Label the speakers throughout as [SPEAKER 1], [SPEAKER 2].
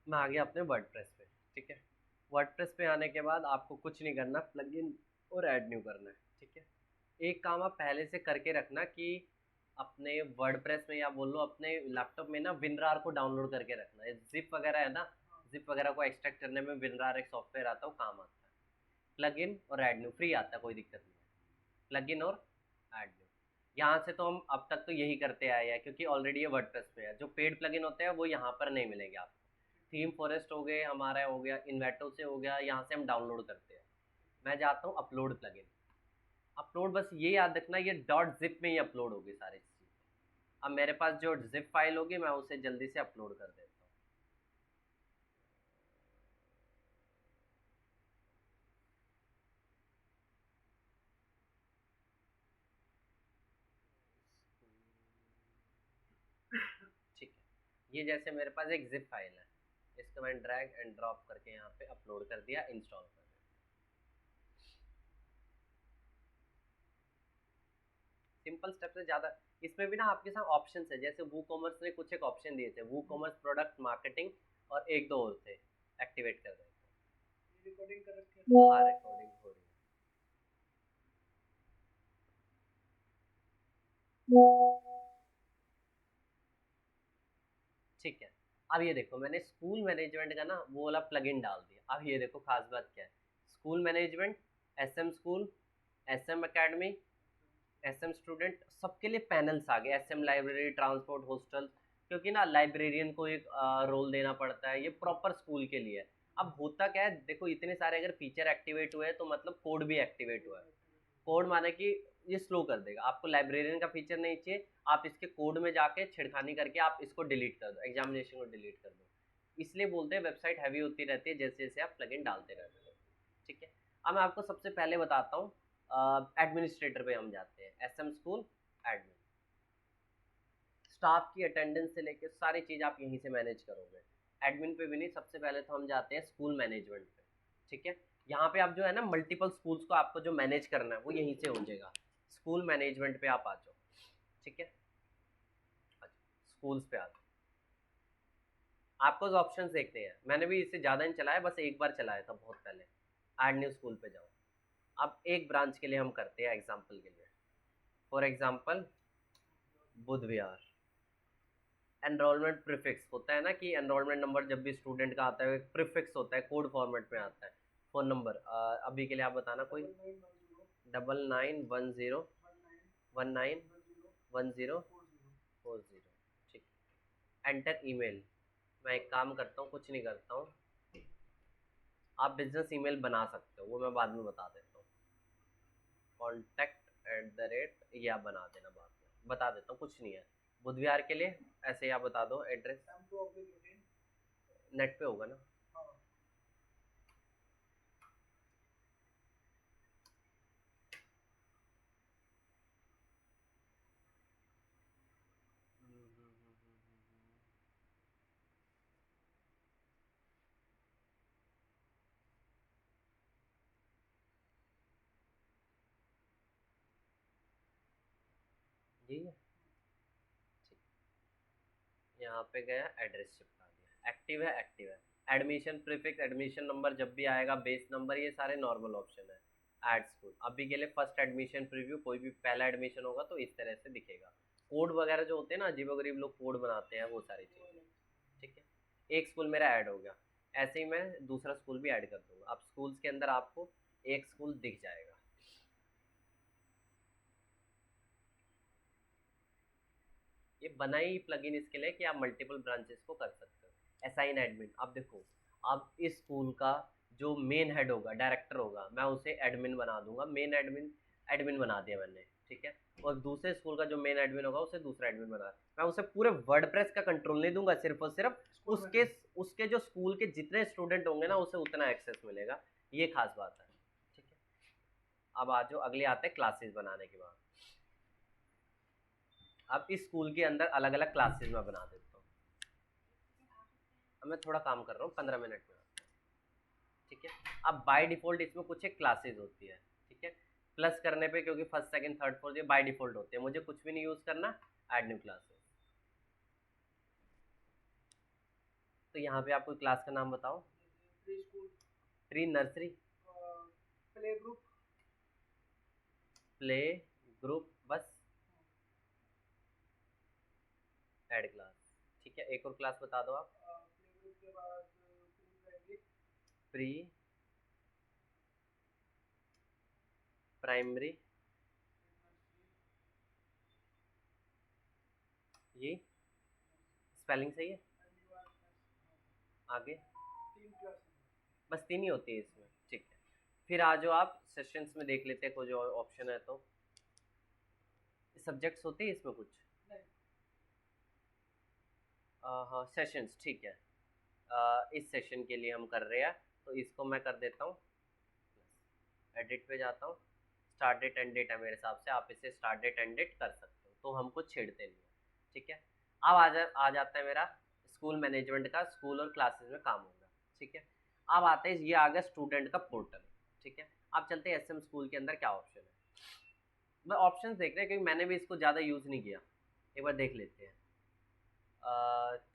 [SPEAKER 1] मैं आ गया अपने वर्डप्रेस पे। ठीक है, वर्डप्रेस पे आने के बाद आपको कुछ नहीं करना, प्लगइन और ऐड न्यू करना है। ठीक है, एक काम आप पहले से करके रखना कि अपने वर्डप्रेस में या बोल लो अपने लैपटॉप में ना विनरार को डाउनलोड करके रखना है। जिप वगैरह है ना, जिप वगैरह को एक्सट्रैक्ट करने में विनरार एक सॉफ्टवेयर आता है, वो काम आता है। प्लगइन और ऐड न्यू फ्री आता है, कोई दिक्कत नहीं है। प्लगइन और ऐड न्यू, यहाँ से तो हम अब तक तो यही करते आए हैं क्योंकि ऑलरेडी ये वर्डप्रेस पे है। जो पेड प्लगइन होते हैं वो यहाँ पर नहीं मिलेंगे आपको। थीम फॉरेस्ट हो गए, हमारा हो गया इन्वेटो से हो गया, यहाँ से हम डाउनलोड करते हैं। मैं जाता हूँ अपलोड प्लगइन। अपलोड बस ये याद रखना, ये डॉट जिप में ही अपलोड होगी सारी चीज़। अब मेरे पास जो जिप फाइल होगी मैं उसे जल्दी से अपलोड कर देता हूँ। ठीक है, ये जैसे मेरे पास एक जिप फाइल है, इसको मैंने ड्रैग एंड ड्रॉप करके यहाँ पे अपलोड कर दिया, इंस्टॉल कर दिया। सिंपल स्टेप से ज़्यादा। इसमें भी ना आपके साथ ऑप्शन है, जैसे वो कॉमर्स ने कुछ एक ऑप्शन दिए थे, वो कॉमर्स प्रोडक्ट मार्केटिंग और एक दो और थे, एक्टिवेट कर देते हैं। रिकॉर्डिंग कर रखी है? हाँ, रिकॉर्डिंग हो रही है। ठीक है, अब ये देखो मैंने स्कूल मैनेजमेंट का ना वो वाला प्लगइन डाल दिया। अब ये देखो खास बात क्या है, school management, SM school, SM academy, SM student, सबके लिए पैनल्स आ गए। एसएम लाइब्रेरी, ट्रांसपोर्ट, हॉस्टल, क्योंकि ना लाइब्रेरियन को एक रोल देना पड़ता है, ये प्रॉपर स्कूल के लिए है। अब होता क्या है, देखो इतने सारे अगर फीचर एक्टिवेट हुए हैं तो मतलब कोड भी एक्टिवेट हुआ है। कोड माने कि ये स्लो कर देगा। आपको लाइब्रेरियन का फीचर नहीं चाहिए, आप इसके कोड में जाके छिड़खानी करके आप इसको डिलीट कर दो, एग्जामिनेशन को डिलीट कर दो। इसलिए बोलते हैं वेबसाइट हैवी होती रहती है जैसे जैसे आप प्लगइन डालते रहते हो। ठीक है, अब मैं आपको सबसे पहले बताता हूँ, एडमिनिस्ट्रेटर पे हम जाते हैं, एसएम स्कूल एडमिन। स्टाफ की अटेंडेंस से लेकर सारी चीज़ आप यहीं से मैनेज करोगे। एडमिन पे भी नहीं, सबसे पहले तो हम जाते हैं स्कूल मैनेजमेंट पे। ठीक है, यहाँ पे आप जो है ना मल्टीपल स्कूल्स को आपको जो मैनेज करना है वो यहीं से हो जाएगा। स्कूल मैनेजमेंट पे आप आ जाओ। ठीक है, स्कूल्स पे आ जाओ। आपको ऑप्शन देखते हैं, मैंने भी इससे ज़्यादा नहीं चलाया, बस एक बार चलाया था बहुत पहले। ऐड न्यू स्कूल पे जाओ। अब एक ब्रांच के लिए हम करते हैं एग्जाम्पल के लिए, for example Budh Vihar. Enrolment prefix होता है ना कि एनरोलमेंट नंबर जब भी स्टूडेंट का आता है एक प्रीफिक्स होता है, कोड फॉर्मेट में आता है। फ़ोन नंबर अभी के लिए आप बताना कोई। 9910 191040। ठीक, एंटर ईमेल। मैं एक काम करता हूँ, कुछ नहीं करता हूँ, आप बिजनेस ईमेल बना सकते हो, वो मैं बाद में बता देता हूँ। contact@, ये आप बना देना, बाद में बता देता हूँ, कुछ नहीं है। बुधवार के लिए ऐसे ही आप बता दो एड्रेस, नेट पे होगा ना। यही है। ठीक, यहाँ पे गया, एड्रेस चिपका दिया, एक्टिव है, एक्टिव है। एडमिशन प्रीफिक्स, एडमिशन नंबर जब भी आएगा, बेस नंबर, ये सारे नॉर्मल ऑप्शन है। ऐड स्कूल अभी के लिए फर्स्ट एडमिशन प्रीव्यू, कोई भी पहला एडमिशन होगा तो इस तरह से दिखेगा। कोड वगैरह जो होते हैं ना, अजीब गरीब लोग कोड बनाते हैं, वो सारी चीज़ें। ठीक है, एक स्कूल मेरा ऐड हो गया, ऐसे ही मैं दूसरा स्कूल भी ऐड कर दूंगा। अब स्कूल्स के अंदर आपको एक स्कूल दिख जाएगा। ये बनाई प्लगइन इसके लिए कि आप मल्टीपल ब्रांचेस को कर सकते हो। असाइन एडमिन, अब देखो, अब इस स्कूल का जो मेन हेड होगा, डायरेक्टर होगा, मैं उसे एडमिन बना दूंगा। मेन एडमिन, एडमिन बना दिया मैंने। ठीक है, और दूसरे स्कूल का जो मेन एडमिन होगा उसे दूसरा एडमिन बना, मैं उसे पूरे वर्डप्रेस का कंट्रोल नहीं दूंगा, सिर्फ और सिर्फ उसके उसके जो स्कूल के जितने स्टूडेंट होंगे ना उसे उतना एक्सेस मिलेगा। ये खास बात है। ठीक है, अब आज जो अगले आते हैं क्लासेस बनाने के बाद। अब इस स्कूल के अंदर अलग अलग क्लासेस में बना देता हूँ। अब मैं थोड़ा काम कर रहा हूँ, 15 मिनट में। ठीक है, अब बाय डिफॉल्ट इसमें कुछ एक क्लासेस होती है। ठीक है, प्लस करने पे, क्योंकि फर्स्ट सेकंड थर्ड फोर्थ ये बाय डिफॉल्ट होते हैं, मुझे कुछ भी नहीं यूज़ करना। ऐड न्यू क्लासेस, तो यहाँ पे आप कोई क्लास का नाम बताओ।
[SPEAKER 2] Pre school,
[SPEAKER 1] pre nursery,
[SPEAKER 2] play group,
[SPEAKER 1] play group, बस ऐड क्लास। ठीक है, एक और क्लास बता दो आप।
[SPEAKER 2] प्ले ग्रुप के बाद प्री प्राइमरी,
[SPEAKER 1] प्री प्राइमरी, ये स्पेलिंग सही है। आगे
[SPEAKER 2] 3 क्लास,
[SPEAKER 1] बस 3 ही होती है इसमें। ठीक है, फिर आ जाओ आप सेशंस में, देख लेते हैं कोई जो ऑप्शन है तो। सब्जेक्ट्स होते हैं इसमें कुछ?
[SPEAKER 2] नहीं,
[SPEAKER 1] हाँ सेशंस, ठीक है। इस सेशन के लिए हम कर रहे हैं, तो इसको मैं कर देता हूँ, एडिट पे जाता हूँ, स्टार्ट डेट एंड डेट है मेरे हिसाब से, आप इसे स्टार्ट डेट एंड डेट कर सकते हो, तो हमको छेड़ते नहीं है। ठीक है, अब आ जाता है मेरा स्कूल मैनेजमेंट का, स्कूल और क्लासेस में काम होगा। ठीक है, अब आते हैं, ये आ गया स्टूडेंट का पोर्टल। ठीक है, अब चलते हैं एसएम स्कूल के अंदर क्या ऑप्शन है। मैं ऑप्शन देख रहे हैं क्योंकि मैंने भी इसको ज़्यादा यूज़ नहीं किया, एक बार देख लेते हैं।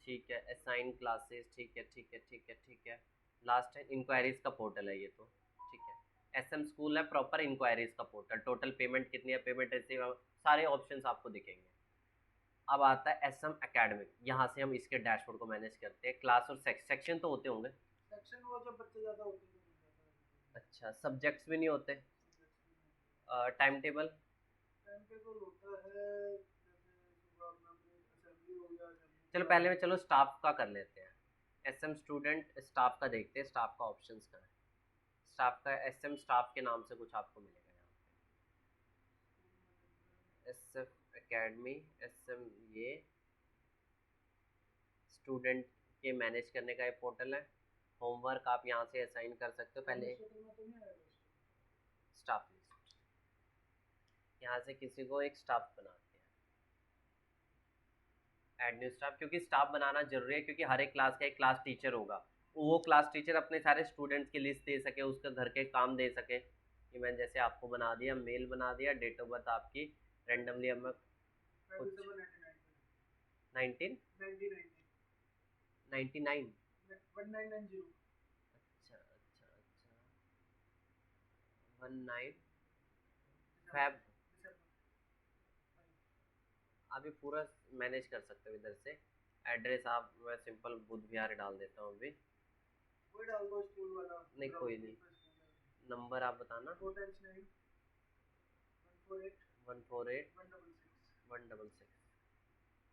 [SPEAKER 1] ठीक है, असाइन क्लासेस, ठीक है ठीक है ठीक है ठीक है। लास्ट है इंक्वायरीज का पोर्टल है ये तो। ठीक है, एसएम स्कूल है प्रॉपर इंक्वायरीज का पोर्टल, टोटल पेमेंट कितनी है, पेमेंट रिसीव, सारे ऑप्शंस आपको दिखेंगे। अब आता है एसएम एकेडमिक, यहाँ से हम इसके डैशबोर्ड को मैनेज करते हैं। क्लास और सेक्शन तो होते होंगे।
[SPEAKER 2] सेक्शन वो जब बच्चे ज़्यादा होते हैं तो मिल जाता है।
[SPEAKER 1] अच्छा, सब्जेक्ट्स भी नहीं होते। टाइम टेबल,
[SPEAKER 2] टाइम टेबल होता है, जैसे सुबह अपना असेंबली हो गया,
[SPEAKER 1] चलो पहले चलो स्टाफ का कर लेते हैं। एसएम स्टूडेंट स्टाफ का देखते हैं, स्टाफ का ऑप्शंस का है। स्टाफ का एसएम स्टाफ के नाम से कुछ आपको मिलेगा यहाँ पे, एसएफ एकेडमी, एसएम, ये स्टूडेंट के मैनेज करने का एक पोर्टल है। होमवर्क आप यहाँ से असाइन कर सकते हो। पहले स्टाफ लिस्ट, यहाँ से किसी को एक स्टाफ बनाते हैं, एड न्यू स्टाफ, क्योंकि स्टाफ बनाना जरूरी है, क्योंकि हर एक क्लास का एक क्लास टीचर होगा, वो क्लास टीचर अपने सारे स्टूडेंट्स की लिस्ट दे सके, उसके घर के काम दे सके। कि मैंने जैसे आपको बना दिया, मेल बना दिया, डेट ऑफ बर्थ आपकी रैंडमली, अब मैं कुछ 19 99,
[SPEAKER 2] 1990,
[SPEAKER 1] अच्छा अच्छा अच्छा, 19 फैब। आप ये पूरा मैनेज कर सकते हो इधर से। एड्रेस आप, मैं सिंपल बुध विहार डाल देता हूँ अभी।
[SPEAKER 2] कोई डाल दो स्कूल वाला,
[SPEAKER 1] नहीं कोई नहीं, नंबर आप बताना।
[SPEAKER 2] 4
[SPEAKER 1] 148
[SPEAKER 2] 148
[SPEAKER 1] 166।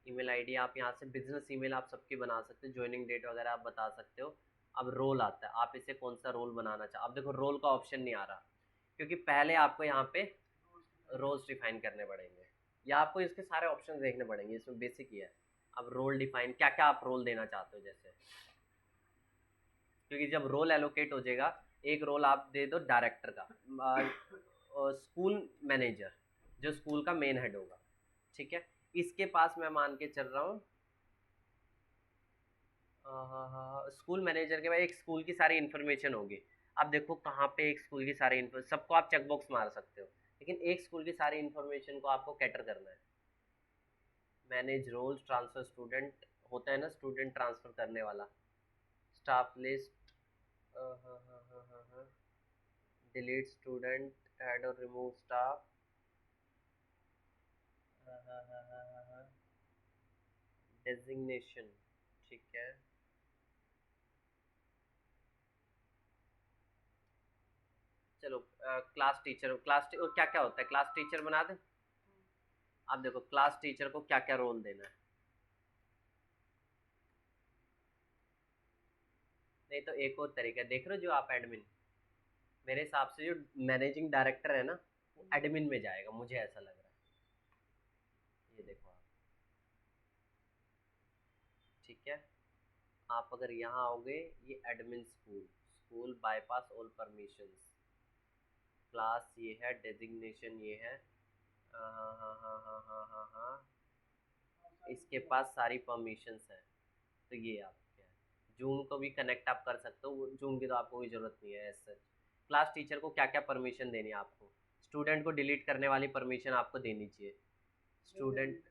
[SPEAKER 1] ईमेल आईडी आप यहाँ से बिजनेस ईमेल आप सबकी बना सकते हो, ज्वाइनिंग डेट वगैरह आप बता सकते हो। अब रोल आता है, आप इसे कौन सा रोल बनाना चाहो। अब देखो रोल का ऑप्शन नहीं आ रहा, क्योंकि पहले आपको यहाँ पे रोल्स डिफाइन करने पड़ेंगे, या आपको इसके सारे ऑप्शन देखने पड़ेंगे, इसमें बेसिक ही है। अब रोल डिफाइन, क्या क्या आप रोल देना चाहते हो, जैसे क्योंकि जब रोल एलोकेट हो जाएगा, एक रोल आप दे दो डायरेक्टर का, स्कूल मैनेजर जो स्कूल का मेन हेड होगा। ठीक है, इसके पास मैं मान के चल रहा हूँ, स्कूल मैनेजर के बाद एक स्कूल की सारी इन्फॉर्मेशन होगी। अब देखो कहाँ पे एक स्कूल की सारी सबको आप चेकबॉक्स मार सकते हो, लेकिन एक स्कूल की सारी इन्फॉर्मेशन को आपको कैटर करना है। मैनेज रोल्स, ट्रांसफर स्टूडेंट होता है ना, स्टूडेंट ट्रांसफर करने वाला, staff list, delete student, add और रिमूव स्टाफ, डेजिग्नेशन, ठीक है। चलो क्लास टीचर, क्या क्या होता है, क्लास टीचर बना दें। आप देखो क्लास टीचर को क्या क्या रोल देना है। नहीं तो एक और तरीका देख रहे हो, जो आप एडमिन, मेरे हिसाब से जो मैनेजिंग डायरेक्टर है ना, वो एडमिन में जाएगा, मुझे ऐसा लग रहा है। ये देखो आप, ठीक है, आप अगर यहाँ आओगे, ये admin school, school bypass all permissions, class ये है, डेजिग्नेशन ये है, हाँ हाँ हाँ हाँ हाँ हाँ हाँ हाँ, इसके पास सारी परमिशंस हैं। तो ये आप क्या है, जूम को भी कनेक्ट आप कर सकते हो, जूम की तो आपको कोई ज़रूरत नहीं है ऐसे। क्लास टीचर को क्या क्या परमिशन देनी है आपको, स्टूडेंट को डिलीट करने वाली परमिशन आपको देनी चाहिए, स्टूडेंट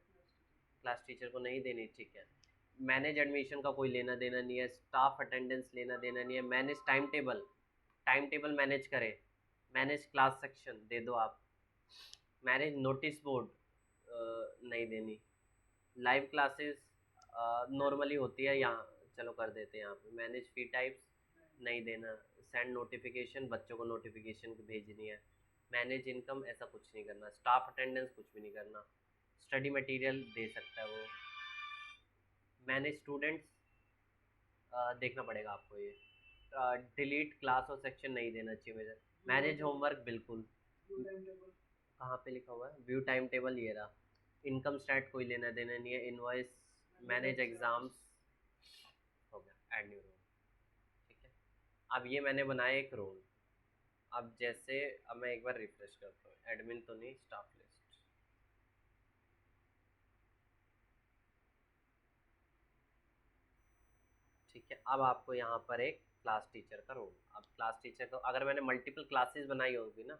[SPEAKER 1] क्लास टीचर को नहीं देनी, ठीक है। मैनेज एडमिशन का कोई लेना देना नहीं है, स्टाफ अटेंडेंस लेना देना नहीं है, मैनेज टाइम टेबल मैनेज करे, मैनेज क्लास सेक्शन दे दो आप, मैनेज नोटिस बोर्ड नहीं देनी, लाइव क्लासेस नॉर्मली होती है यहाँ, चलो कर देते हैं यहाँ पे, मैनेज फी टाइप्स नहीं देना, सेंड नोटिफिकेशन बच्चों को नोटिफिकेशन भेजनी है, मैनेज इनकम ऐसा कुछ नहीं करना, स्टाफ अटेंडेंस कुछ भी नहीं करना, स्टडी मटेरियल दे सकता है वो, मैनेज स्टूडेंट्स देखना पड़ेगा आपको ये, डिलीट क्लास और सेक्शन नहीं देना चाहिए मेरे, मैनेज होमवर्क बिल्कुल, कहाँ पे लिखा हुआ है व्यू टाइम टेबल, ये रहा, इनकम स्टैट कोई लेना देना नहीं है, इनवॉइस मैनेज एग्जाम्स हो गया, ऐड न्यू रोल, ठीक है। अब ये मैंने बनाया एक रोल, अब जैसे अब मैं एक बार रिफ्रेश करता हूँ, एडमिन तो नहीं, स्टाफ लिस्ट, ठीक है। अब आपको यहाँ पर एक क्लास टीचर का रोल, अब क्लास टीचर का अगर मैंने मल्टीपल क्लासेस बनाई होगी ना,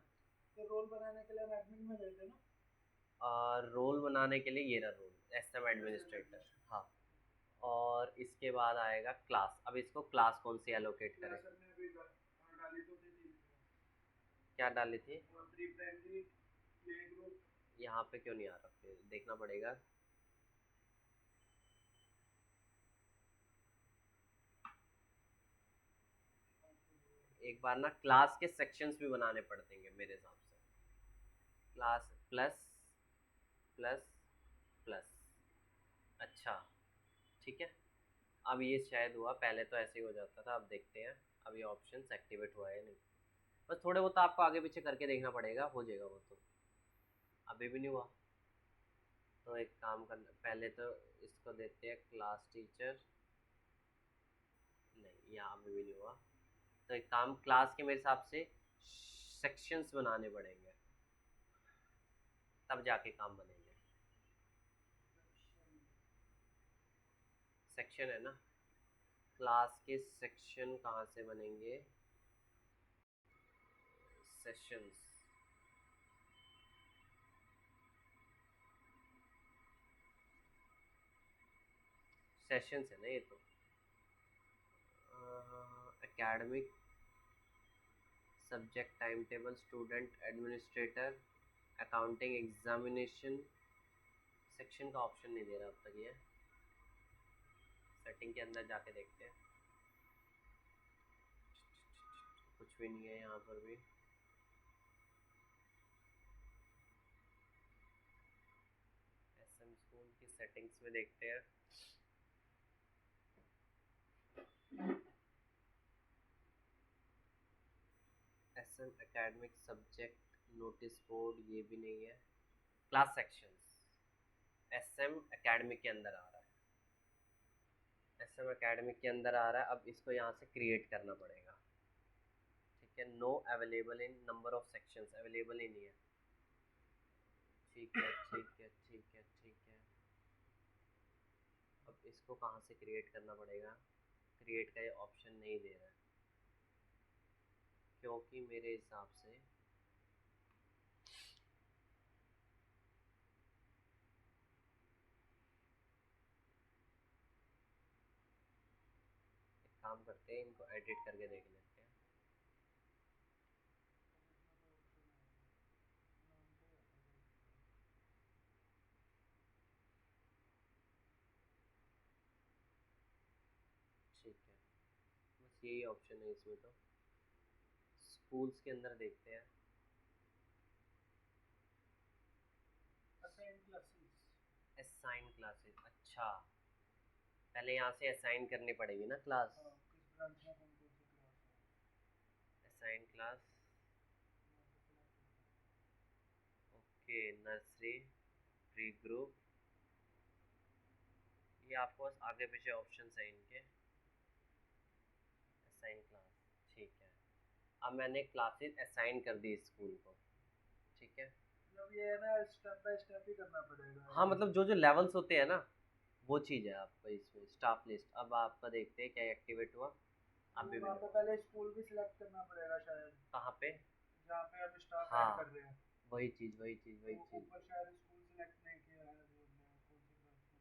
[SPEAKER 2] तो रोल बनाने के लिए हम एडमिन में गए थे ना।
[SPEAKER 1] रोल बनाने के लिए ये रहा रोल, एसएम एडमिनिस्ट्रेटर, हाँ। और इसके बाद आएगा क्लास, अब इसको क्लास कौन सी एलोकेट करें,
[SPEAKER 2] सर ने अभी डाली तो थी,
[SPEAKER 1] क्या डाली थी,
[SPEAKER 2] प्री प्राइमरी प्ले ग्रुप,
[SPEAKER 1] यहाँ पे क्यों नहीं आ रहा, फिर देखना पड़ेगा, एक बार ना क्लास के सेक्शंस भी बनाने पड़तेंगे मेरे हिसाब से, क्लास प्लस प्लस प्लस, अच्छा ठीक है। अब ये शायद हुआ, पहले तो ऐसे ही हो जाता था, अब देखते हैं अब ये ऑप्शन एक्टिवेट हुआ है नहीं, बस थोड़े बहुत आपको आगे पीछे करके देखना पड़ेगा, हो जाएगा वो तो, अभी भी नहीं हुआ, तो एक काम करना, पहले तो इसको देते हैं क्लास टीचर, नहीं यहाँ अभी भी नहीं हुआ, तो एक काम, क्लास के मेरे हिसाब से सेक्शंस बनाने पड़ेंगे, तब जाके काम बनेंगे, सेक्शन है ना, क्लास के सेक्शन कहाँ से बनेंगे, सेशंस, सेशंस है ना ये तो, academic subject time table, student administrator, accounting examination, section का ऑप्शन नहीं दे रहा अब तक ये, सेटिंग के अंदर जाके देखते हैं, कुछ भी नहीं है यहाँ पर भी, एसएम स्कूल की सेटिंग्स में देखते हैं, SM academic subject notice board, ये भी नहीं है, क्लास सेक्शंस एसएम एकेडमिक के अंदर आ रहा है, एसएम एकेडमिक के अंदर आ रहा है, अब इसको यहाँ से क्रिएट करना पड़ेगा, ठीक है। No available in number of sections, available ही नहीं है, ठीक है ठीक है ठीक है ठीक है, अब इसको कहाँ से क्रिएट करना पड़ेगा, क्रिएट का ये ऑप्शन नहीं दे रहा है, क्योंकि मेरे हिसाब से एक काम करते हैं, इनको एडिट करके देख लेते हैं, ठीक है, बस यही ऑप्शन है इसमें तो, स्कूल्स के अंदर देखते हैं,
[SPEAKER 2] असाइन क्लासेस,
[SPEAKER 1] असाइन क्लासेस, अच्छा पहले यहाँ से असाइन करनी पड़ेगी ना क्लास,
[SPEAKER 2] किस ब्रांच में कौन कौन सी क्लास है,
[SPEAKER 1] assign class, okay nursery, pre group, ये आपको बस आगे पीछे ऑप्शन है इनके, असाइन क्लास, ठीक है। अब मैंने क्लासेस असाइन कर दी स्कूल को, ठीक है,
[SPEAKER 2] मतलब ये है ना स्टेप बाय स्टेप ही करना पड़ेगा,
[SPEAKER 1] हाँ मतलब जो जो लेवल्स होते हैं ना वो चीज़ है आपका इसमें, स्टाफ लिस्ट, अब आपका देखते हैं क्या एक्टिवेट हुआ, अभी भी
[SPEAKER 2] वहाँ पे पहले स्कूल भी सिलेक्ट करना पड़ेगा शायद,
[SPEAKER 1] कहाँ पे,
[SPEAKER 2] जहाँ पे हम स्टाफ
[SPEAKER 1] हाँ
[SPEAKER 2] ऐड कर रहे हैं,
[SPEAKER 1] वही चीज़ वही चीज़ वही चीज़,
[SPEAKER 2] ऊपर शायद स्कूल सिलेक्ट नहीं किया है जो हमने कौन सी ब्रांच में कर रहे हैं।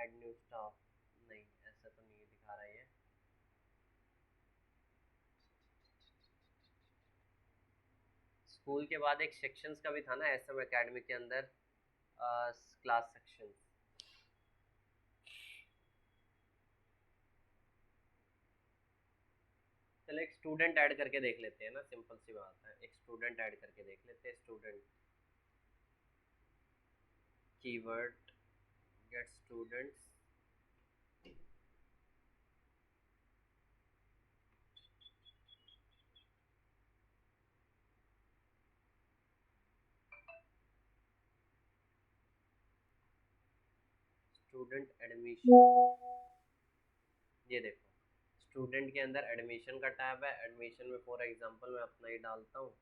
[SPEAKER 1] ऐड न्यू स्टाफ, नहीं ऐसा तो नहीं दिखा रहा है। स्कूल के बाद एक सेक्शंस का भी था ना एसएम एकेडमी के अंदर, क्लास सेक्शन। चलो एक स्टूडेंट ऐड करके देख लेते हैं ना, सिंपल सी बात है, एक स्टूडेंट ऐड करके देख लेते हैं। Student keyword gate students, student admission, ये देखो स्टूडेंट के अंदर एडमिशन का टैब है। एडमिशन में फॉर एग्जांपल मैं अपना ही डालता हूँ,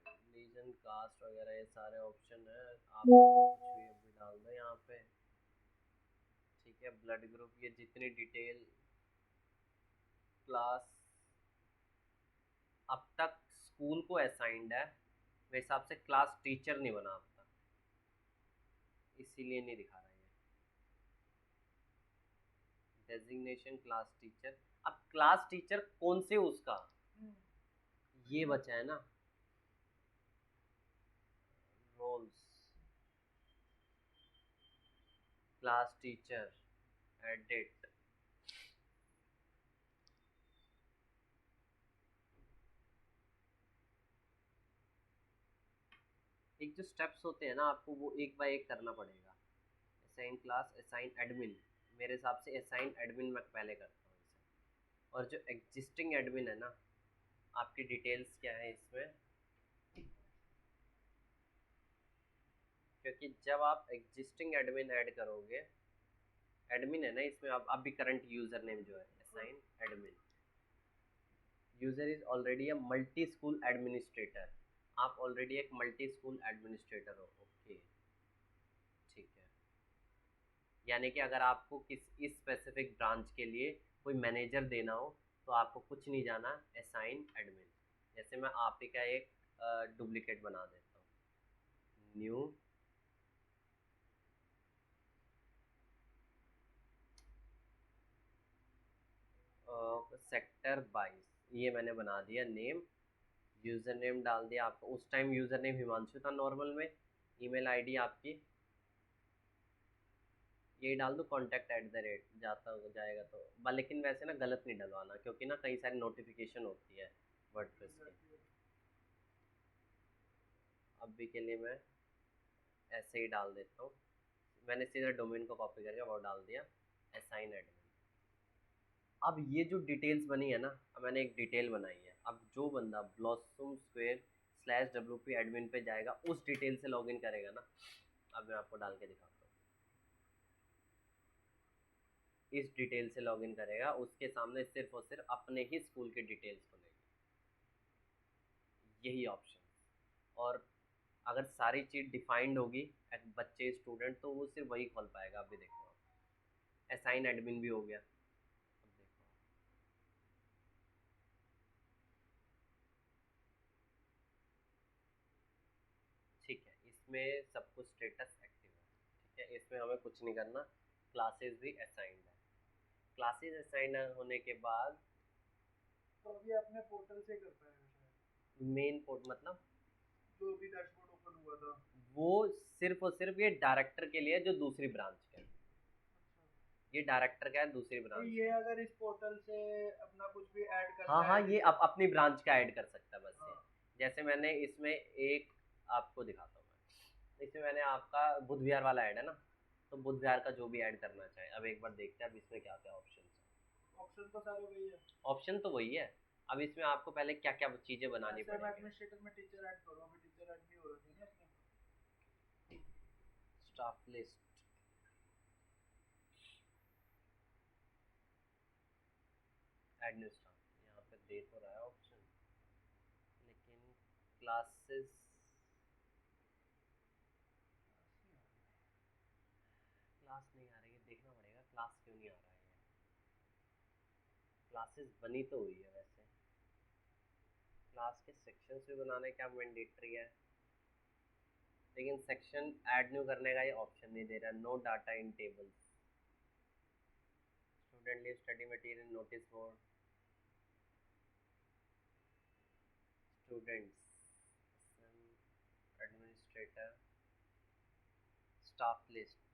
[SPEAKER 1] रिलीजन कास्ट वगैरह ये सारे ऑप्शन है, आप कुछ भी अभी डाल दो यहाँ पे, ठीक है। ब्लड ग्रुप, ये जितनी डिटेल, क्लास, अब तक स्कूल को असाइंड है, मेरे हिसाब से क्लास टीचर नहीं बना अब तक, इसीलिए नहीं दिखा रहा है। डेजिग्नेशन क्लास टीचर, अब क्लास टीचर कौन से उसका, ये बचा है ना। रोल्स, क्लास टीचर, एडिट, एक जो स्टेप्स होते हैं ना आपको वो एक बाय एक करना पड़ेगा। असाइन क्लास, असाइन एडमिन, मेरे हिसाब से असाइन एडमिन मैं पहले करता हूँ इसे। और जो एग्जिस्टिंग एडमिन है ना, आपकी डिटेल्स क्या है इसमें, क्योंकि जब आप एग्जिस्टिंग एडमिन ऐड करोगे, एडमिन है ना इसमें, अब भी करंट यूजर नेम जो है assign admin, user is already a multi school administrator, आप ऑलरेडी एक मल्टी स्कूल एडमिनिस्ट्रेटर हो, ओके ठीक है। यानी कि अगर आपको इस स्पेसिफिक ब्रांच के लिए कोई मैनेजर देना हो तो आपको कुछ नहीं जाना, असाइन एडमिन। जैसे मैं आप ही का एक डुप्लीकेट बना देता हूँ, न्यू सेक्टर 22, ये मैंने बना दिया नेम। यूज़र नेम डाल दिया, आपको उस टाइम यूज़र नेम हिमांशु था नॉर्मल में। ईमेल आईडी आपकी ये डाल दो, कॉन्टैक्ट एट द रेट जाता हो जाएगा तो, लेकिन वैसे ना गलत नहीं डलवाना, क्योंकि ना कई सारी नोटिफिकेशन होती है वर्डप्रेस की। अभी के लिए मैं ऐसे ही डाल देता हूँ, मैंने सीधा डोमेन को कॉपी करके वो डाल दिया, असाइन एडमिन। अब ये जो डिटेल्स बनी है ना, अब मैंने एक डिटेल बनाई है, अब जो बंदा blossom square slash W P admin पे जाएगा उस डिटेल से लॉगिन करेगा ना। अब मैं आपको डाल के दिखाता हूँ, इस डिटेल से लॉगिन करेगा, उसके सामने सिर्फ और सिर्फ अपने ही स्कूल की डिटेल्स खुलेगी, यही ऑप्शन। और अगर सारी चीज़ डिफाइंड होगी बच्चे स्टूडेंट, तो वो सिर्फ वही खोल पाएगा। अभी देखो आप असाइन एडमिन भी हो गया, अब देखो ठीक है, इसमें सब कुछ स्टेटस एक्टिव है, ठीक है, इसमें हमें कुछ नहीं करना। क्लासेस भी असाइंड है, क्लासेस असाइंड होने के बाद
[SPEAKER 2] तो अभी अपने पोर्टल से कर पाएगा शायद,
[SPEAKER 1] मेन पोर्ट मतलब
[SPEAKER 2] जो भी डैशबोर्ड ओपन हुआ था।
[SPEAKER 1] वो सिर्फ और सिर्फ ये डायरेक्टर के लिए जो दूसरी ब्रांच का है, ये डायरेक्टर का है दूसरी
[SPEAKER 2] तो
[SPEAKER 1] ब्रांच।
[SPEAKER 2] ये अगर इस पोर्टल से अपना कुछ भी ऐड करना
[SPEAKER 1] हाँ हाँ,
[SPEAKER 2] है
[SPEAKER 1] ये अपनी ब्रांच का ऐड कर सकता है बस
[SPEAKER 2] हाँ।
[SPEAKER 1] ये। जैसे मैंने इसमें एक आपको दिखाता हूँ मैं, इसमें मैंने आपका बुध विहार वाला ऐड है ना, तो बुध विहार का जो भी ऐड करना चाहे, अब एक बार देखते हैं अब इसमें क्या क्या ऑप्शन है।
[SPEAKER 2] ऑप्शन तो सारे वही है,
[SPEAKER 1] ऑप्शन तो वही है, अब इसमें आपको पहले क्या क्या चीज़ें बनानी
[SPEAKER 2] ऐसे मैं
[SPEAKER 1] पड़ेंगी।
[SPEAKER 2] एडमिनिस्ट्रेटर में टीचर ऐड करूँ, अभी टीचर ऐड नहीं हो रहा था ना इसमें।
[SPEAKER 1] Staff list, add new staff, यहाँ पे दे तो रहा है ऑप्शन, लेकिन क्लासेस, क्लास नहीं आ रही है, देखना पड़ेगा क्लास क्यों नहीं आ रहा है। क्लासेस बनी तो हुई है वैसे, क्लास के सेक्शंस भी बनाने का मैंडेटरी है, लेकिन सेक्शन ऐड न्यू करने का ये ऑप्शन नहीं दे रहा, no data in tables. Student leave study material notice board, students, administrator, staff list.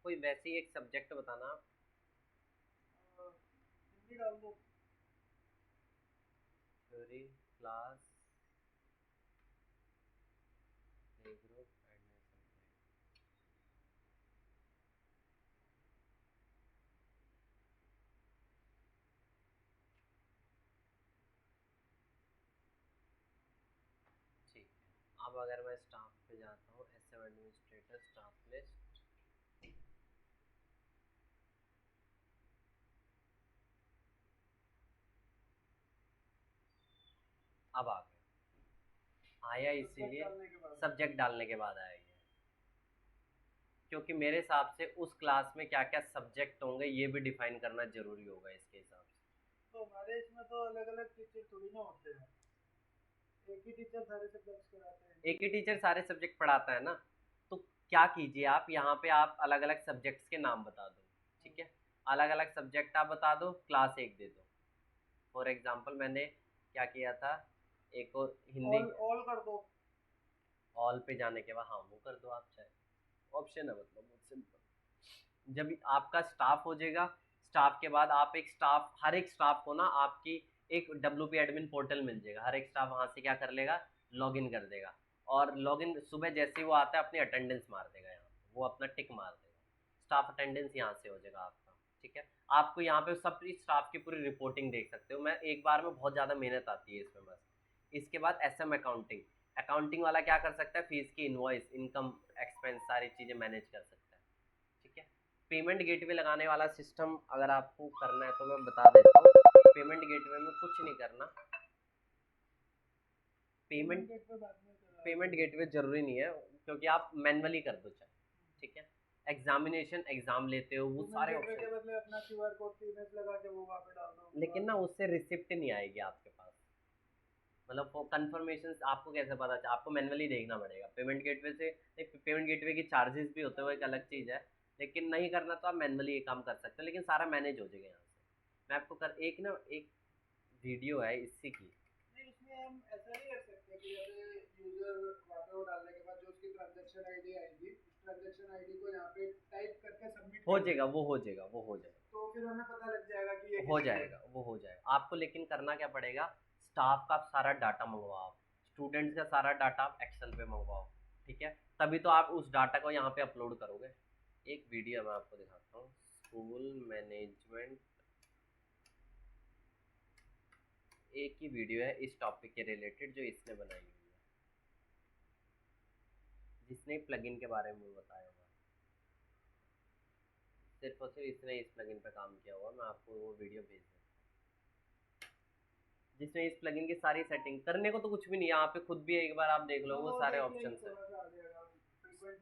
[SPEAKER 1] कोई वैसे ही एक सब्जेक्ट बताना आप।
[SPEAKER 2] हिंदी डाल दो।
[SPEAKER 1] Theory, class, play group, admission. ठीक है, अब अगर मैं स्टाफ पे जाता हूँ, एसएम एडमिनिस्ट्रेटर, स्टाफ लिस्ट, अब आ गया, आया इसीलिए सब्जेक्ट डालने के बाद आएगा, क्योंकि मेरे हिसाब से उस क्लास में क्या क्या सब्जेक्ट होंगे ये भी डिफाइन करना जरूरी होगा इसके हिसाब से।
[SPEAKER 2] तो हमारे इसमें तो अलग अलग टीचर थोड़ी ना होते हैं, एक ही टीचर सारे सब्जेक्ट्स कराते हैं।
[SPEAKER 1] एक ही टीचर सारे सब्जेक्ट पढ़ाता है ना, तो क्या कीजिए आप यहाँ पे आप अलग अलग सब्जेक्ट्स के नाम बता दो, ठीक है, अलग अलग सब्जेक्ट आप बता दो, क्लास एक दे दो। फॉर एग्जांपल मैंने क्या किया था, एक और हिंदी,
[SPEAKER 2] ऑल कर दो।
[SPEAKER 1] ऑल पे जाने के बाद हाँ वो कर दो आप, चाहे ऑप्शन है, मतलब बहुत सिंपल। जब आपका स्टाफ हो जाएगा, स्टाफ के बाद आप एक स्टाफ, हर एक स्टाफ को ना आपकी एक WP एडमिन पोर्टल मिल जाएगा, हर एक स्टाफ वहाँ से क्या कर लेगा, लॉगिन कर देगा, और लॉगिन सुबह जैसे ही वो आता है अपनी अटेंडेंस मार देगा, यहाँ वो अपना टिक मार देगा, स्टाफ अटेंडेंस यहाँ से हो जाएगा आपका, ठीक है। आपको यहाँ पे सब स्टाफ की पूरी रिपोर्टिंग देख सकते हो, मैं एक बार में बहुत ज़्यादा मेहनत आती है इसमें बस। इसके बाद SM अकाउंटिंग, अकाउंटिंग वाला क्या कर सकता है, फीस की इनवॉइस, इनकम, एक्सपेंस, सारी चीज़ें मैनेज कर सकता है, ठीक है। पेमेंट गेटवे लगाने वाला सिस्टम अगर आपको करना है तो मैं बता देता हूँ, पेमेंट गेटवे में कुछ नहीं करना, पेमेंट गेटवे जरूरी नहीं है, क्योंकि आप मैनुअली कर दो चाहे, ठीक है। एग्जामिनेशन, एग्जाम लेते हो, वो सारे ऑप्शन
[SPEAKER 2] के बदले अपना QR कोड की इमेज लगा के वो वहाँ पे डाल दो,
[SPEAKER 1] लेकिन ना उससे रिसिप्ट नहीं आएगी आपके पास, मतलब वो कन्फर्मेशन आपको कैसे पता चला, आपको मैनुअली देखना पड़ेगा। पेमेंट गेटवे से, पेमेंट गेटवे की चार्जेस भी होते हुए एक अलग चीज़ है, लेकिन नहीं करना तो आप मैनुअली ये काम कर सकते हो, लेकिन सारा मैनेज हो जाएगा यहाँ से। मैं आपको कर एक ना एक वीडियो है इसी की,
[SPEAKER 2] इसमें हम ऐसा नहीं कर सकते कि जैसे यूजर वहाँ पे वो डालने के बाद जो उसकी ट्रांजैक्शन आईडी आएगी, उस ट्रांजैक्शन आईडी को यहाँ पे टाइप करके सबमिट
[SPEAKER 1] हो जाएगा, वो हो जाएगा, वो हो जाएगा,
[SPEAKER 2] तो फिर हमें पता लग जाएगा कि ये
[SPEAKER 1] हो जाएगा, वो हो जाएगा। आपको लेकिन करना क्या पड़ेगा, स्टाफ का सारा डाटा मंगवाओ, स्टूडेंट्स का सारा डाटा आप एक्सेल पे मंगवाओ, ठीक है, तभी तो आप उस डाटा को यहाँ पे अपलोड करोगे। एक वीडियो मैं आपको दिखाता हूँ, स्कूल मैनेजमेंट, एक ही वीडियो है इस टॉपिक के रिलेटेड जो इसने बनाई हुई है, जिसने प्लगइन के बारे में बताया होगा, सिर्फ और सिर्फ इसने इस प्लगइन पे काम किया हुआ, मैं आपको वो वीडियो भेज दूँ, जिसमें इस प्लगइन की सारी सेटिंग करने को तो कुछ भी नहीं है, यहाँ पे खुद भी एक बार आप देख लो, वो सारे ऑप्शंस हैं,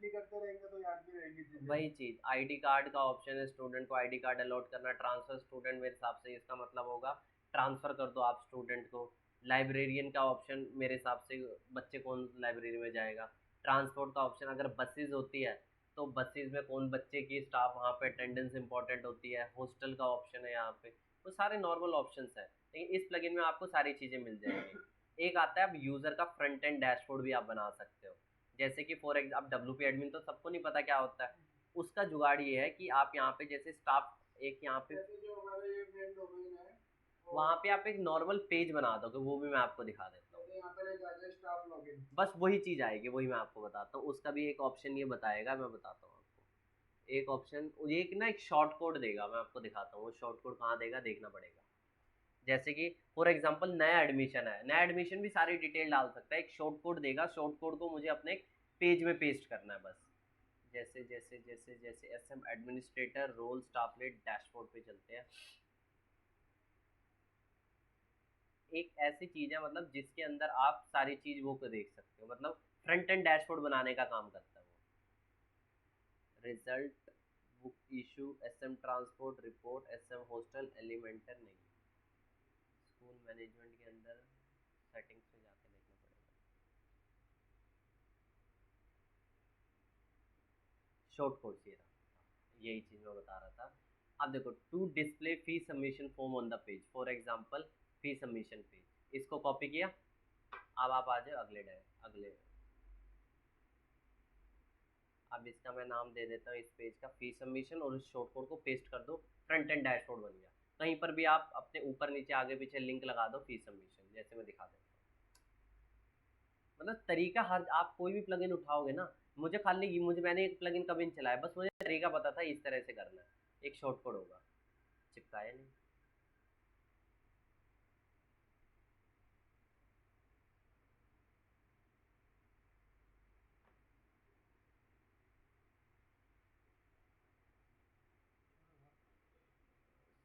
[SPEAKER 2] करते रहेंगे तो याद भी रहेंगी चीजें।
[SPEAKER 1] वही चीज़, आईडी कार्ड का ऑप्शन है, स्टूडेंट को आईडी कार्ड अलॉट करना, ट्रांसफर स्टूडेंट मेरे हिसाब से इसका मतलब होगा ट्रांसफ़र कर दो आप स्टूडेंट को, लाइब्रेरियन का ऑप्शन मेरे हिसाब से बच्चे कौन लाइब्रेरी में जाएगा, ट्रांसपोर्ट का ऑप्शन अगर बसेज होती है तो बसेज में कौन बच्चे की स्टाफ वहाँ पे अटेंडेंस इंपॉर्टेंट होती है, हॉस्टल का ऑप्शन है यहाँ पे, वो सारे नॉर्मल ऑप्शंस हैं, लेकिन इस प्लगइन में आपको सारी चीज़ें मिल जाएंगी। एक आता है अब यूज़र का फ्रंट एंड डैशबोर्ड भी आप बना सकते हो, जैसे कि फॉर एग्जाम्पल WP एडमिन तो सबको नहीं पता क्या होता है, उसका जुगाड़ ये है कि आप यहाँ पे जैसे स्टाफ एक यहाँ पे
[SPEAKER 2] जो हमारे मेन डोमेन है
[SPEAKER 1] वहाँ पे आप एक नॉर्मल पेज बना दोगे, वो भी मैं आपको दिखा देता हूँ,
[SPEAKER 2] यहाँ पर एक आ जाए स्टाफ लॉगिन,
[SPEAKER 1] बस वही चीज़ आएगी, वही मैं आपको बताता हूँ, उसका भी एक ऑप्शन ये बताएगा, मैं बताता हूँ आपको, एक ऑप्शन ये एक ना एक शॉर्ट कोड देगा, मैं आपको दिखाता हूँ वो शॉर्ट कोड कहाँ देगा, देखना पड़ेगा। जैसे कि फॉर एग्जांपल नया एडमिशन है, नया एडमिशन भी सारी डिटेल डाल सकता है, एक शॉर्ट कोड देगा, शॉर्ट कोड को मुझे अपने पेज में पेस्ट करना है बस, जैसे जैसे जैसे जैसे SM administrator role staff let dashboard पे चलते हैं, एक ऐसी चीज़ है मतलब जिसके अंदर आप सारी चीज़ वो को देख सकते हो, मतलब फ्रंट एंड डैशबोर्ड बनाने का काम करता है वो, result, book issue, SM transport, report, SM hostel, एलिमेंटर नहीं, स्कूल मैनेजमेंट के अंदर सेटिंग्स में जाके देखना पड़ेगा। शॉर्ट कोर्स ये रहा, यही चीज़ मैं बता रहा था। अब देखो, to display fee submission form on the page, for example fee submission page, इसको कॉपी किया। अब आप आ जाओ अगले अब इसका मैं नाम दे देता हूँ इस पेज का फी सबमिशन, और उस शॉर्ट कोड को पेस्ट कर दो, फ्रंट एंड डैशबोर्ड बन गया। कहीं पर भी आप अपने ऊपर नीचे आगे पीछे लिंक लगा दो फी सबमिशन, जैसे मैं दिखा देता हूँ। मतलब तरीका, हर आप कोई भी प्लगइन उठाओगे ना, मैंने एक प्लगइन कभी नहीं चलाया, बस मुझे तरीका पता था इस तरह से करना है, एक शॉर्ट कोड होगा, चिपकाया नहीं।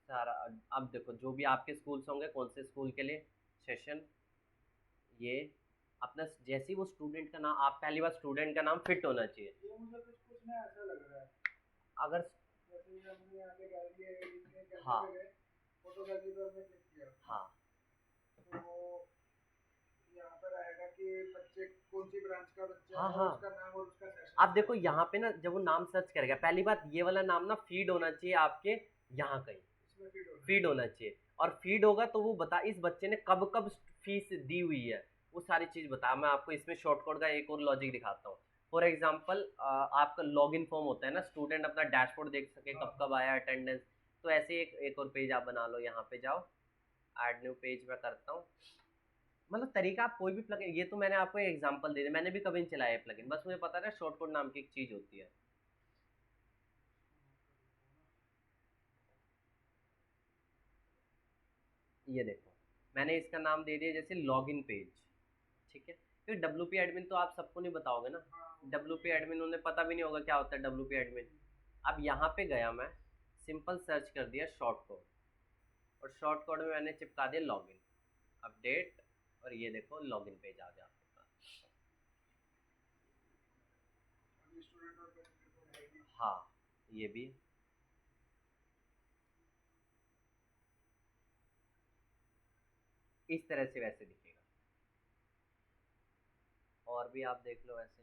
[SPEAKER 1] सारा, अब देखो जो भी आपके स्कूल्स होंगे, कौन से स्कूल के लिए सेशन, ये अपना जैसे ही वो स्टूडेंट का नाम, आप पहली बार स्टूडेंट का नाम फिट होना चाहिए।
[SPEAKER 2] ये मुझे कुछ में ऐसा लग रहा है,
[SPEAKER 1] अगर
[SPEAKER 2] जैसे ये हमने यहाँ पे गैलरी है, इसमें गैलरी
[SPEAKER 1] हाँ
[SPEAKER 2] पे गए, फोटो गैलरी पे हमने क्लिक किया,
[SPEAKER 1] हाँ
[SPEAKER 2] तो यहाँ पर आएगा कि बच्चे कौन सी ब्रांच का बच्चा
[SPEAKER 1] हाँ
[SPEAKER 2] है,
[SPEAKER 1] हाँ,
[SPEAKER 2] उसका नाम और उसका सेशन।
[SPEAKER 1] आप देखो यहाँ पे ना, जब वो नाम सर्च करेगा, पहली बात ये वाला नाम ना फीड होना चाहिए आपके यहाँ कहीं,
[SPEAKER 2] इसमें
[SPEAKER 1] फीड होना चाहिए। और फीड होगा तो वो बता इस बच्चे ने कब कब फीस दी हुई है, वो सारी चीज़ बता। मैं आपको इसमें शॉर्ट कोड का एक और लॉजिक दिखाता हूँ। फॉर एग्जांपल आपका लॉगिन फॉर्म होता है ना, स्टूडेंट अपना डैशबोर्ड देख सके, कब कब आया अटेंडेंस, तो ऐसे एक और पेज आप बना लो। यहाँ पे जाओ, ऐड न्यू पेज में करता हूँ। मतलब तरीका, आप कोई भी प्लगइन, ये तो मैंने आपको एक एग्जांपल दे दिया, मैंने भी कभी नहीं चलाया है प्लगइन, बस मुझे पता है शॉर्ट कोड नाम की एक चीज़ होती है। ये देखो, मैंने इसका नाम दे दिया जैसे लॉगिन पेज, ठीक है। क्योंकि डब्ल्यू पी एडमिन तो आप सबको नहीं बताओगे ना, डब्ल्यू पी एडमिन उन्हें पता भी नहीं होगा क्या होता है डब्ल्यू पी एडमिन। अब यहाँ पे गया मैं, सिंपल सर्च कर दिया शॉर्ट कोड, और शॉर्ट कोड में मैंने चिपका दिया लॉगिन, अपडेट, और ये देखो लॉगिन पेज आ गया आपके पास।
[SPEAKER 2] स्टूडेंट और पेरेंट रिपोर्ट आएगी।
[SPEAKER 1] हाँ, ये भी इस तरह से वैसे दिखेगा। और भी आप देख लो ऐसे,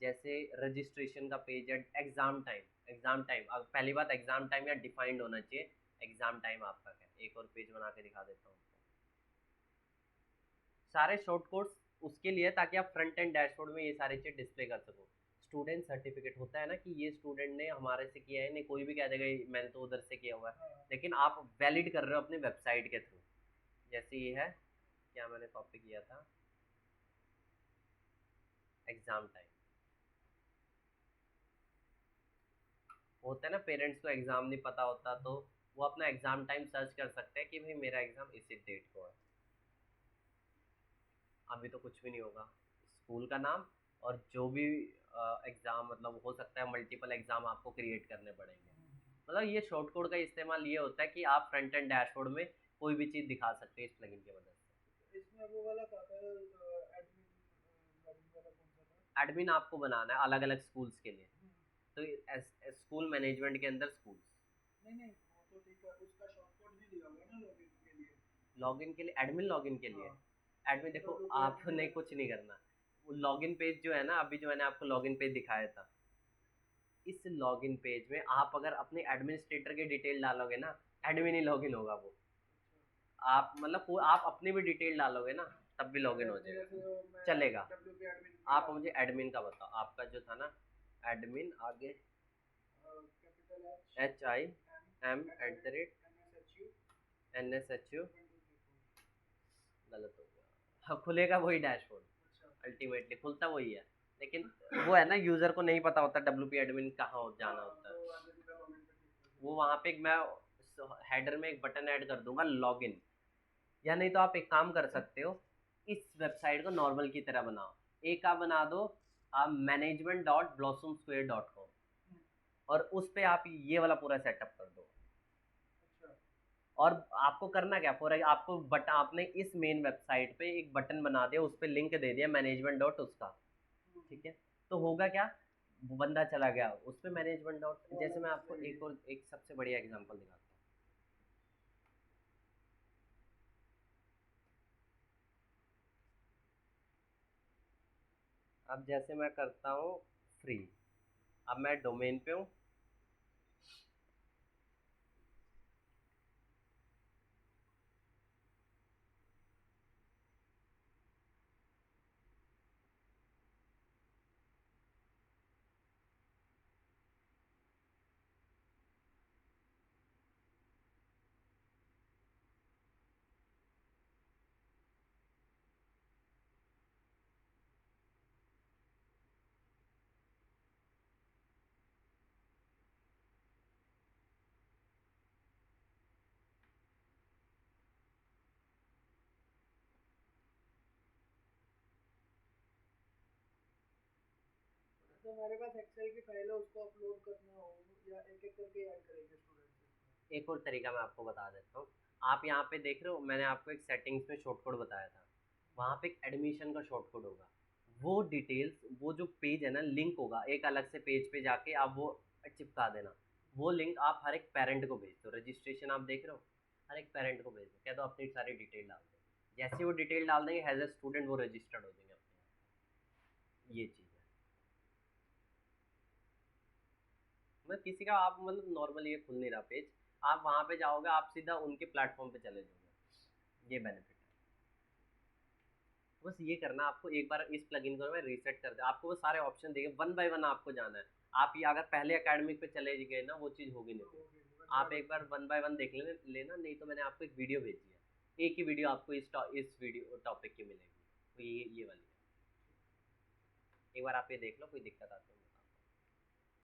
[SPEAKER 1] जैसे रजिस्ट्रेशन का पेज है, एग्जाम टाइम, अब पहली बात एग्जाम टाइम या डिफाइंड होना चाहिए, एग्जाम टाइम आपका क्या है। एक और पेज बना के दिखा देता हूँ आपको। सारे शॉर्ट कोड्स उसके लिए, ताकि आप फ्रंट एंड डैशबोर्ड में ये सारी चीज डिस्प्ले कर सको। स्टूडेंट सर्टिफिकेट होता है ना, कि ये स्टूडेंट ने हमारे से किया है, नहीं कोई भी कह देगा मैंने तो उधर से किया हुआ है, लेकिन आप वैलिड कर रहे हो अपनी वेबसाइट के थ्रू। जैसे ये है, क्या मैंने कॉपी किया था, एग्जाम टाइम, होता है ना पेरेंट्स को एग्जाम नहीं पता होता, तो वो अपना एग्जाम टाइम सर्च कर सकते हैं कि भाई मेरा एग्जाम इसी डेट को है। अभी तो कुछ भी नहीं होगा, स्कूल का नाम, और जो भी एग्जाम, मतलब हो सकता है मल्टीपल एग्जाम आपको क्रिएट करने पड़ेंगे। मतलब ये शॉर्ट कोड का इस्तेमाल ये होता है कि आप फ्रंट एंड डैशबोर्ड में कोई भी चीज़ दिखा सकते हैं इस प्लगइन की मदद से।
[SPEAKER 2] इसमें वो वाला था एडमिन, लॉगिन वाला कौन सा था?
[SPEAKER 1] एडमिन आपको बनाना है अलग अलग स्कूल्स के लिए, तो स्कूल मैनेजमेंट के अंदर स्कूल्स,
[SPEAKER 2] नहीं नहीं, वो तो ठीक है, उसका शॉर्टकट भी दिया हुआ है ना लॉगिन के लिए।
[SPEAKER 1] लॉगिन के लिए, एडमिन लॉगिन के लिए।
[SPEAKER 2] हाँ,
[SPEAKER 1] एडमिन देखो,
[SPEAKER 2] डब्ल्यू पी
[SPEAKER 1] आपने
[SPEAKER 2] एडमिन।
[SPEAKER 1] कुछ नहीं करना, वो लॉगिन पेज जो है ना, अभी जो मैंने आपको लॉगिन पेज दिखाया था, इस लॉगिन पेज में आप अगर अपने एडमिनिस्ट्रेटर की डिटेल डालोगे ना, एडमिन ही लॉगिन होगा वो। आप मतलब आप अपनी भी डिटेल डालोगे ना, तब भी लॉगिन हो जाएगा, चलेगा।
[SPEAKER 2] डब्ल्यू पी एडमिन
[SPEAKER 1] आप मुझे एडमिन का बताओ, आपका जो था ना एडमिन, आगे
[SPEAKER 2] कैपिटल
[SPEAKER 1] HIM NSHU, गलत हो गया। हाँ, खुलेगा वही डैशबोर्ड, अल्टीमेटली खुलता वही है, लेकिन वो है ना, यूजर को नहीं पता होता डब्ल्यू पी एडमिन कहाँ जाना होता है। वो वहाँ पे मैं हेडर में एक बटन ऐड कर दूंगा लॉगिन, या नहीं तो आप एक काम कर सकते हो, इस वेबसाइट को नॉर्मल की तरह बनाओ, एक आप बना दो management.blossomsquare.com, और उस पे आप ये वाला पूरा सेटअप कर दो। और आपको करना क्या, पूरा आपको बटन, आपने इस मेन वेबसाइट पे एक बटन बना दिया, उस पे लिंक दे दिया मैनेजमेंट डॉट उसका, ठीक है। तो होगा क्या, वो बंदा चला गया, उस पर मैनेजमेंट डाउट। जैसे मैं आपको एक और एक सबसे बढ़िया एग्जांपल दिखाता हूँ। अब जैसे मैं करता हूँ फ्री, अब मैं डोमेन पे हूँ,
[SPEAKER 2] तो हमारे पास एक्सेल की फाइल है, उसको अपलोड करना हो या एक एक करके ऐड करेंगे स्टूडेंट।
[SPEAKER 1] एक और तरीका मैं आपको बता देता हूँ। आप यहाँ पे देख रहे हो, मैंने आपको एक सेटिंग्स में शॉर्ट कोड बताया था, वहाँ पे एक एडमिशन का शॉर्ट कोड होगा। वो डिटेल्स, वो जो पेज है ना, लिंक होगा एक अलग से पेज पे जाके आप वो चिपका देना। वो लिंक आप हर एक पेरेंट को भेज दो। रजिस्ट्रेशन आप देख रहे हो, हर एक पेरेंट को भेज दो, क्या तो अपनी सारी डिटेल डाल दो। जैसे वो डिटेल डाल देंगे एज ए स्टूडेंट, वो रजिस्टर्ड हो जाएंगे अपने आप। ये चीज़ है। मतलब किसी का आप मतलब नॉर्मली ये खुल नहीं रहा पेज, आप वहाँ पे जाओगे, आप सीधा उनके प्लेटफॉर्म पे चले जाओगे। ये बेनिफिट है। बस ये करना आपको, एक बार इस प्लगइन को मैं रीसेट कर दे, आपको वो सारे ऑप्शन देंगे, वन बाय वन आपको जाना है। आप ये अगर पहले एकेडमिक पे चले गए ना, वो चीज़ होगी नहीं फिर। आप एक बार वन बाय वन देख लेना, नहीं तो मैंने आपको एक वीडियो भेजी है, एक ही वीडियो आपको इस वीडियो टॉपिक की मिलेगी, तो ये वाली है। एक बार आप ये देख लो, कोई दिक्कत आती है।